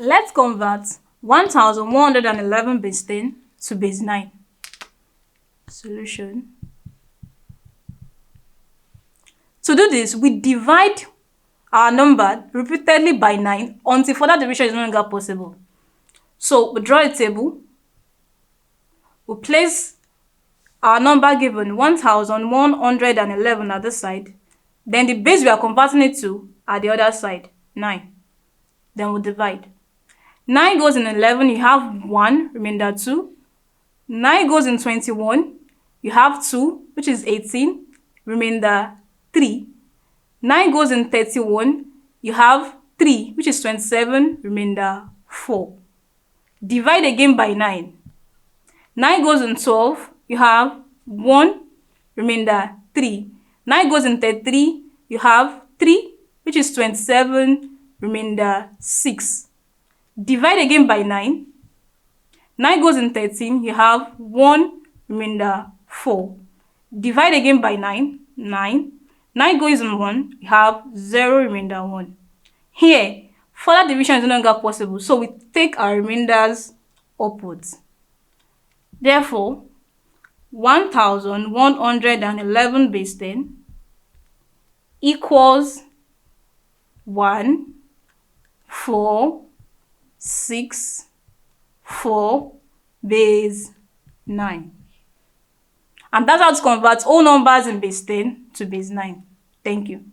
Let's convert 1111 base 10 to base 9. Solution. To do this, we divide our number repeatedly by 9 until further division is no longer possible. So we draw a table. We place our number given 1111 at this side. Then the base we are converting it to at the other side, 9. Then we divide. 9 goes in 11, you have 1, remainder 2. 9 goes in 21, you have 2, which is 18, remainder 3. 9 goes in 31, you have 3, which is 27, remainder 4. Divide again by 9. 9 goes in 12, you have 1, remainder 3. 9 goes in 33, you have 3, which is 27, remainder 6. Divide again by 9. 9 goes in 13, you have 1, remainder 4. Divide again by 9. 9 goes in 1, you have 0, remainder 1. Here, further division is no longer possible, so we take our remainders upwards. Therefore, 1111 base 10 equals 1, 4, 6, 4 base 9. And that's how to convert all numbers in base 10 to base 9. Thank you.